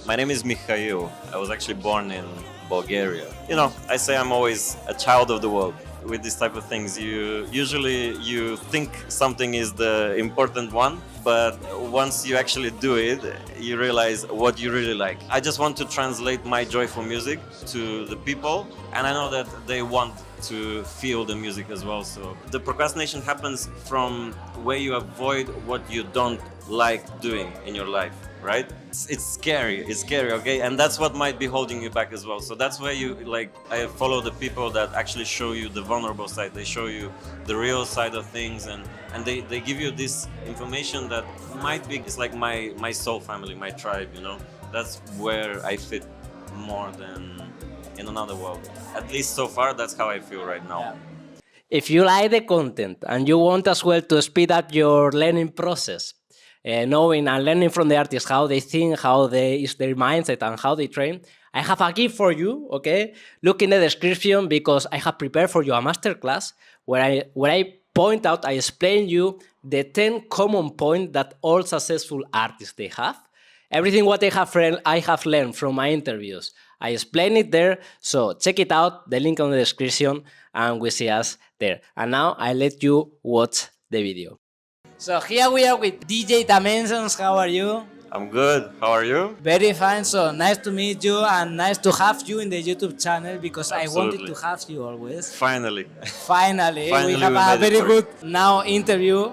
My name is Mikhail. I was actually born in Bulgaria. I say I'm always a child of the world. With these type of things, you think something is the important one, but once you actually do it, you realize what you really like. I just want to translate my joy for music to the people, and I know that they want to feel the music as well. So the procrastination happens from where you avoid what you don't like doing in your life, right? It's scary. It's scary, okay? And that's what might be holding you back as well. So that's why I follow the people that actually show you the vulnerable side. They show you the real side of things, and they give you this information that might be, it's like my soul family, my tribe. That's where I fit more than in another world. At least so far, that's how I feel right now. Yeah. If you like the content and you want as well to speed up your learning process, knowing and learning from the artists how they think, is their mindset and how they train, I have a gift for you, okay? Look in the description because I have prepared for you a masterclass where I point out, I explain you the 10 common points that all successful artists they have. Everything what I have learned from my interviews, I explain it there. So check it out, the link on the description, and we see us there. And now I let you watch the video. So here we are with DJ Dimen5ions. How are you? I'm good. How are you? Very fine. So nice to meet you and nice to have you in the YouTube channel because I wanted Absolutely. to have you always. Finally. Finally, Finally, we have we a made it very work. good now interview.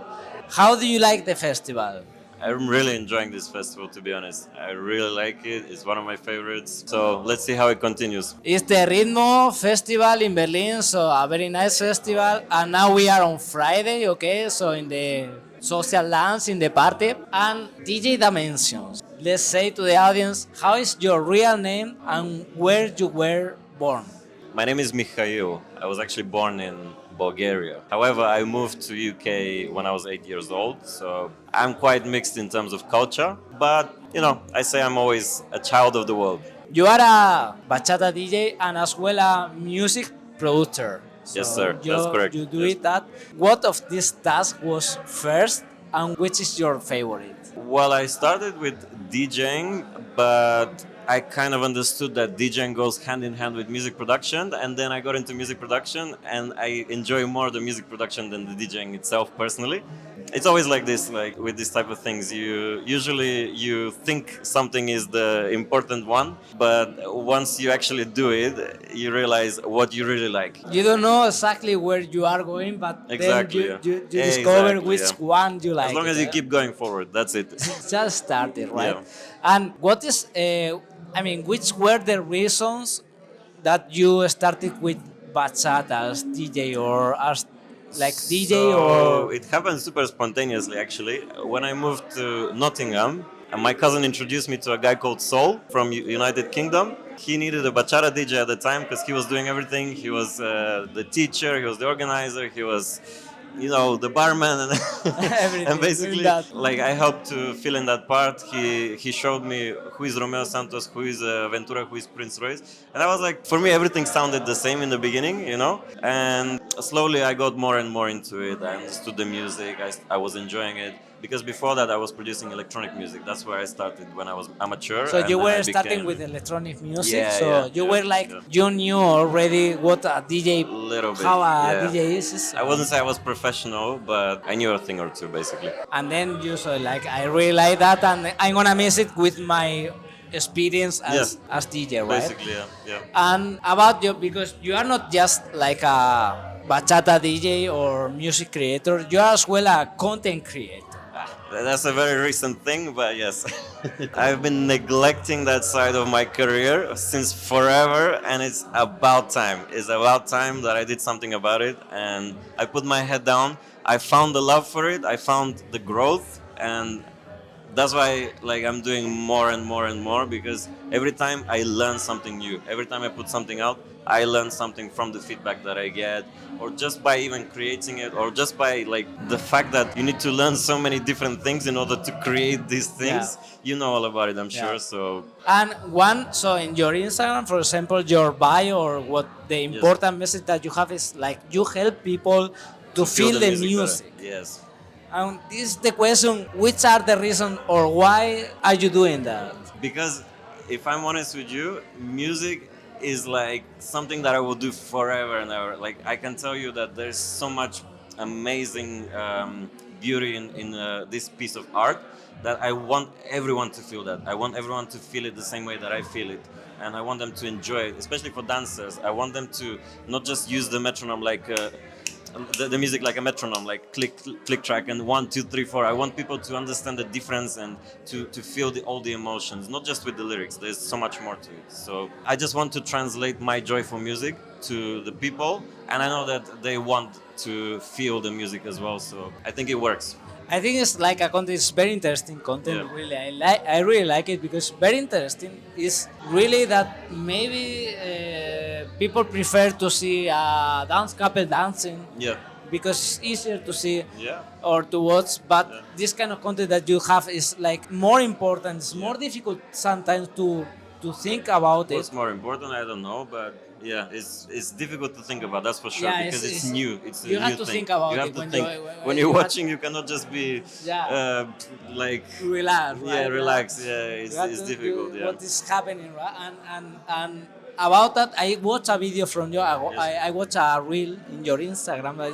How do you like the festival? I'm really enjoying this festival, to be honest. I really like it. It's one of my favorites. So let's see how it continues. It's the Ritmo Festival in Berlin, so a very nice festival. And now we are on Friday, okay? So in the social dance, in the party. And DJ Dimensions. Let's say to the audience, how is your real name and where you were born? My name is Mikhail. I was actually born in Bulgaria. However, I moved to UK when I was 8 years old, so I'm quite mixed in terms of culture. But, I say I'm always a child of the world. You are a bachata DJ and as well a music producer. So Yes, sir. That's correct. You do Yes. it that. What of this task was first and which is your favorite? Well, I started with DJing, but I kind of understood that DJing goes hand in hand with music production, and then I got into music production, and I enjoy more the music production than the DJing itself personally. It's always like this, like with this type of things. You think something is the important one, but once you actually do it, you realize what you really like. You don't know exactly where you are going, but Exactly. then you Yeah. discover Exactly, which yeah. one you like. As long as you keep going forward, that's it. Just started, right? Yeah. And what is, which were the reasons that you started with bachata as DJ or as like DJ So or it happened super spontaneously, actually. When I moved to Nottingham, and my cousin introduced me to a guy called Sol from United Kingdom. He needed a bachata DJ at the time because he was doing everything. He was the teacher, he was the organizer, he was, the barman, and everything? and Doing basically, that. like I helped to fill in that part. He showed me who is Romeo Santos, who is Ventura, who is Prince Royce, and I was like, for me, everything sounded the same in the beginning. And slowly, I got more and more into it. I understood the music. I was enjoying it because before that, I was producing electronic music. That's where I started when I was amateur. So and you then were I starting became with electronic music. Yeah, so yeah, you yeah, were like yeah. you knew already what a DJ, little bit. how a Yeah. DJ is. I wouldn't say I was professional, but I knew a thing or two, basically. And then you saw like I really like that, and I'm gonna miss it with my experience as DJ, right? Basically, yeah. And about you, because you are not just like a bachata DJ or music creator, you are as well a content creator. That's a very recent thing, but yes. I've been neglecting that side of my career since forever, and it's about time. It's about time that I did something about it, and I put my head down. I found the love for it, I found the growth, and that's why I'm doing more and more and more, because every time I learn something new, every time I put something out, I learn something from the feedback that I get, or just by even creating it, or just by the fact that you need to learn so many different things in order to create these things. Yeah. You know all about it, I'm Yeah. sure. So And so in your Instagram, for example, your bio or what the important message that you have is like you help people to feel the music. better. Yes. And this is the question: which are the reasons or why are you doing that? Because if I'm honest with you, music is like something that I will do forever and ever. Like I can tell you that there's so much amazing beauty in this piece of art that I want everyone to feel that. I want everyone to feel it the same way that I feel it. And I want them to enjoy it, especially for dancers. I want them to not just use the metronome like the music like a metronome, like click track and 1 2 3 4. I want people to understand the difference and to feel all the emotions, not just with the lyrics. There's so much more to it. So I just want to translate my joy for music to the people, and I know that they want to feel the music as well. So I think it works. I think it's like a content. It's very interesting content. Yeah. Really, I really like it because very interesting is really that maybe people prefer to see a dance couple dancing. Yeah. Because it's easier to see Yeah. or to watch. But Yeah. this kind of content that you have is like more important. It's more difficult sometimes to think about What's it. more important? I don't know, but yeah, it's difficult to think about. That's for sure, Yeah, because it's new. It's a you have new to thing. think about you have it to when think you- when you you're have- watching. You cannot just be Yeah. like Relax, yeah, right? relax. Yeah. Yeah, You have it's to difficult. do Yeah. what is happening, right? And about that, I watched a video from you. I watched a reel in your Instagram that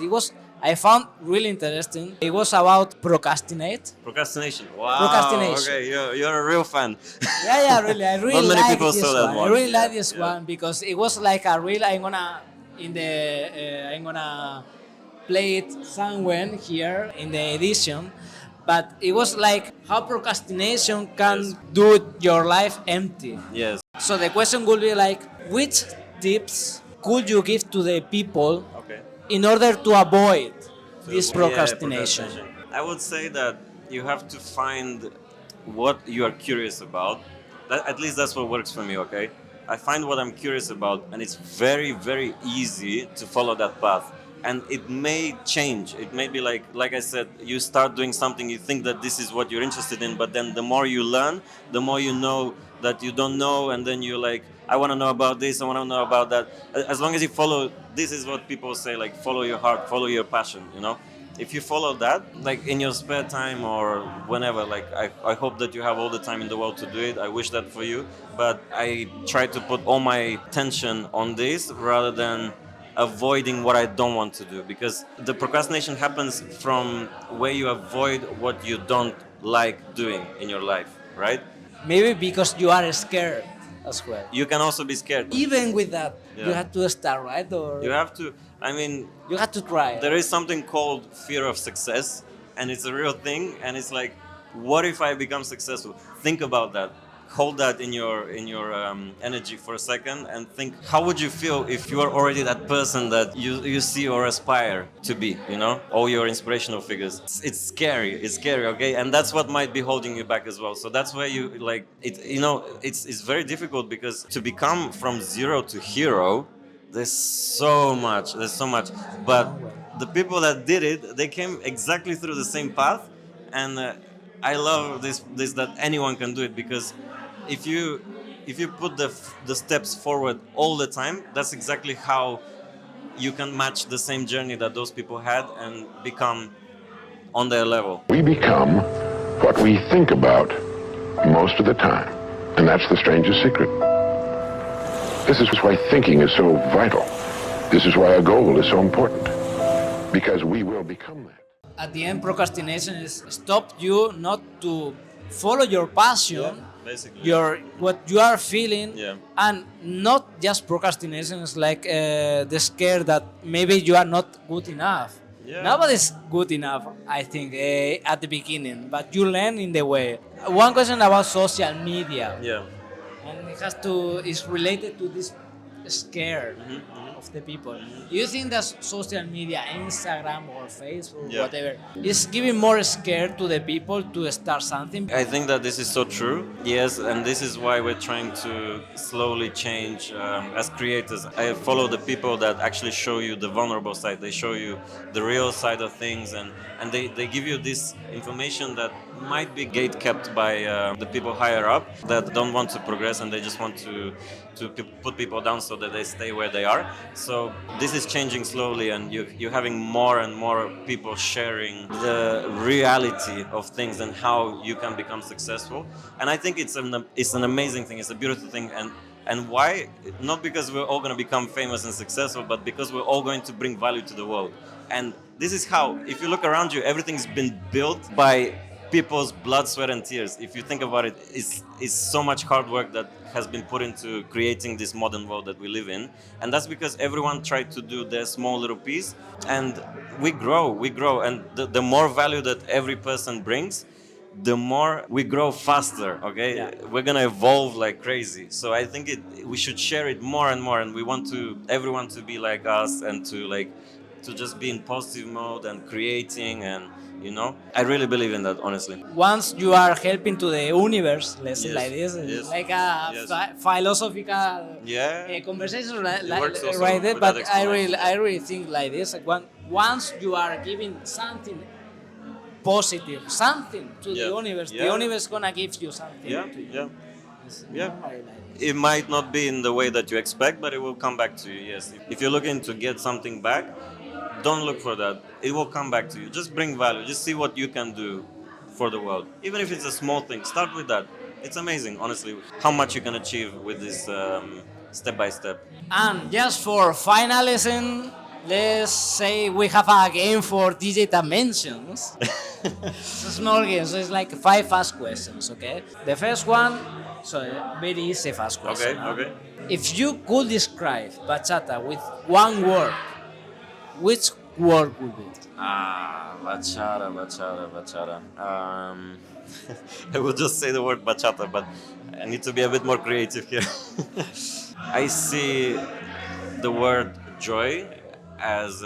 I found really interesting. It was about procrastinate. Procrastination. Wow. Procrastination. Okay, you're a real fan. Yeah, really. I really Not many like people this saw that one. one. I really Yeah, like this yeah. one because it was like a reel. I'm gonna play it somewhere here in the edition, but it was like how procrastination can Yes. do your life empty. Yes. So the question would be like, which tips could you give to the people Okay. in order to avoid this Yeah, procrastination? I would say that you have to find what you are curious about. At least that's what works for me, okay? I find what I'm curious about, and it's very, very easy to follow that path. And it may change. It may be like I said, you start doing something, you think that this is what you're interested in, but then the more you learn, the more you know that you don't know, and then you're like, I want to know about this, I want to know about that. As long as you follow, this is what people say, like follow your heart, follow your passion, you know? If you follow that, like in your spare time or whenever, like I hope that you have all the time in the world to do it. I wish that for you. But I try to put all my attention on this rather than avoiding what I don't want to do, because the procrastination happens from where you avoid what you don't like doing in your life, right? Maybe because you are scared as well. You can also be scared. Even with that, you Yeah. have to start, right? Or You have to, I mean, you have to try. there is something called fear of success, and it's a real thing. And it's like, what if I become successful? Think about that. Hold that in your energy for a second, and think, how would you feel if you are already that person that you see or aspire to be? You know, all your inspirational figures. It's scary. It's scary. Okay, and that's what might be holding you back as well. So that's where you like it. You know, it's very difficult, because to become from zero to hero, there's so much. There's so much. But the people that did it, they came exactly through the same path, and I love this that anyone can do it, because if you put the steps forward all the time, that's exactly how you can match the same journey that those people had and become on their level. We become what we think about most of the time, and that's the strangest secret. This is why thinking is so vital. This is why a goal is so important, because we will become that. At the end, procrastination is stop you not to follow your passion, Basically. your what you are feeling, Yeah. and not just procrastination. It's like the scare that maybe you are not good enough. Yeah. Nobody's good enough, I think, at the beginning, but you learn in the way. One question about social media, Yeah. and is related to this scare of the people. Do you think that social media, Instagram or Facebook, Yeah. whatever, is giving more scare to the people to start something? I think that this is so true. Yes, and this is why we're trying to slowly change as creators. I follow the people that actually show you the vulnerable side. They show you the real side of things, and they give you this information that might be gate kept by the people higher up that don't want to progress and they just want to put people down so that they stay where they are. So this is changing slowly, and you're having more and more people sharing the reality of things and how you can become successful. And I think it's an amazing thing. It's a beautiful thing. And why? Not because we're all going to become famous and successful, but because we're all going to bring value to the world. And this is how, if you look around you, everything's been built by people's blood, sweat, and tears. If you think about it, it's so much hard work that has been put into creating this modern world that we live in. And that's because everyone tried to do their small little piece. And we grow. And the more value that every person brings, the more we grow faster, okay? Yeah. We're gonna evolve like crazy. So I think we should share it more and more, and we want everyone to be like us and to just be in positive mode and creating, and I really believe in that, honestly. Once you are helping to the universe, let's say Yes, like this, yes, like a yes. philosophical Yeah. conversation, It works also right there. with But that I explanation. really think like this. Like once you are giving something positive, something to the Yeah, universe, the yeah. universe gonna give you something. Yeah, to you. yeah, It's yeah. normally like this. It might not be in the way that you expect, but it will come back to you. Yes. If you're looking to get something back, don't look for that. It will come back to you. Just bring value. Just see what you can do for the world. Even if it's a small thing, start with that. It's amazing, honestly, how much you can achieve with this step by step. And just for finalism, let's say we have a game for DJ Dimensions. It's a small game, so it's like 5 fast questions, okay? The first one, so very easy fast question. Okay. If you could describe bachata with one word, which word would be? Bachata. I will just say the word bachata, but I need to be a bit more creative here. I see the word joy as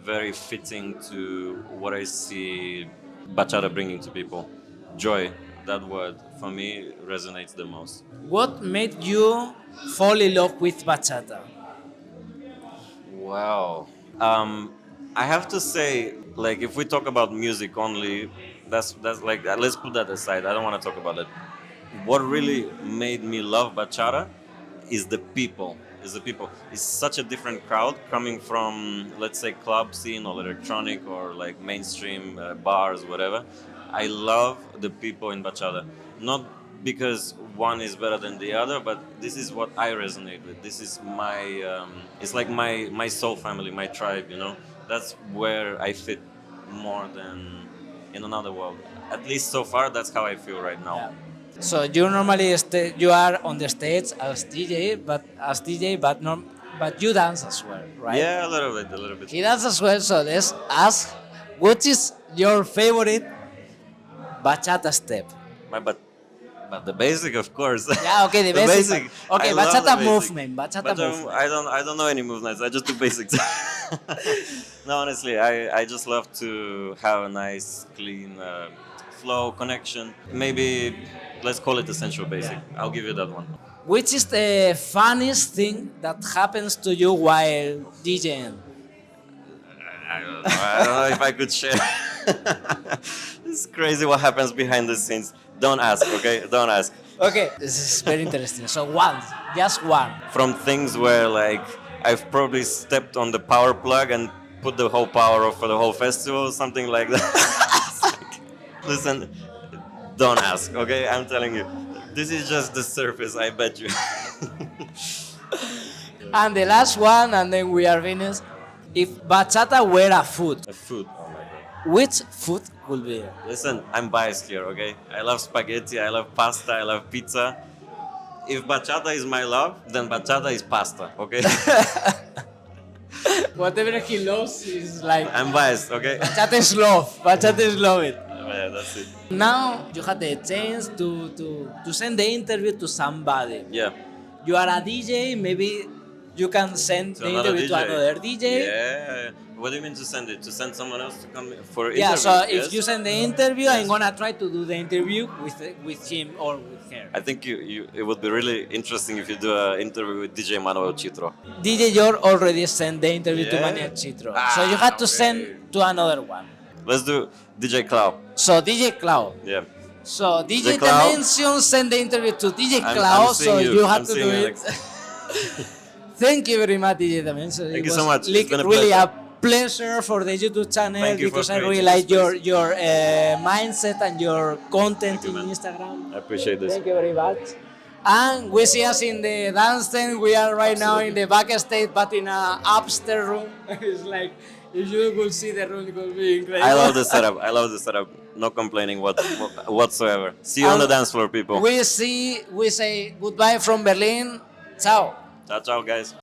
very fitting to what I see bachata bringing to people. Joy, that word, for me, resonates the most. What made you fall in love with bachata? Wow. I have to say, like, if we talk about music only, that's like, let's put that aside. I don't want to talk about it. What really made me love bachata is the people. It's such a different crowd coming from, let's say, club scene or electronic or like mainstream bars, whatever. I love the people in bachata, not because one is better than the other, but this is what I resonate with. This is it's like my soul family, my tribe. That's where I fit more than in another world. At least so far, that's how I feel right now. So you normally you are on the stage as DJ, but you dance as well, right? Yeah, a little bit. He dances as well. So let's ask, what is your favorite bachata step? But the basic, of course. Yeah, okay, the basic. Okay, I love bachata the basic. movement. Bachata But movement. I don't know any movements. I just do basics. No, honestly, I just love to have a nice, clean flow connection. Maybe let's call it essential basic. I'll give you that one. Which is the funniest thing that happens to you while DJing? I don't know if I could share. It's crazy what happens behind the scenes. Don't ask, okay? Don't ask. Okay, this is very interesting. So just one. From things where like I've probably stepped on the power plug and put the whole power off for the whole festival, something like that. Listen, don't ask, okay? I'm telling you. This is just the surface, I bet you. And the last one, and then we are finished. If bachata were a food, A food, oh my god. which food would be it? Listen, I'm biased here, okay? I love spaghetti, I love pasta, I love pizza. If bachata is my love, then bachata is pasta, okay? Whatever he loves is like I'm biased, okay? bachata is love. Bachata is love it. Yeah, that's it. Now you had the chance to send the interview to somebody. Yeah. You are a DJ, maybe you can send the another interview to DJ. another DJ. Yeah. What do you mean to send it? To send someone else to come for Yeah, interview? so if Yes? you send the interview, I'm Yes. gonna try to do the interview with him or with her. I think it would be really interesting if you do an interview with DJ Manuel Chitro. DJ Jor already sent the interview to Yeah? Manuel Chitro, so you had to okay. send to another one. Let's do DJ Cloud. So DJ Cloud, Yeah. So DJ Clau? Dimensions send the interview to DJ I'm Klaus, so seeing you I'm have to seeing do you it. next- Thank you very much, DJ Dimensions. Thank It you was so much. It's been a really pleasure. a pleasure for the YouTube channel Thank you for because I really creating like this your space. mindset and your content Thank you, in man. Instagram. I appreciate this. Thank you very much. And we see us in the dance tent. We are right now in the backstage, but in a upstairs room. It's like, if you could see the room, it would be incredible. I love the setup. I love the setup. No complaining whatsoever. See you on the dance floor, people. We say goodbye from Berlin. Ciao. Ciao, ciao, guys.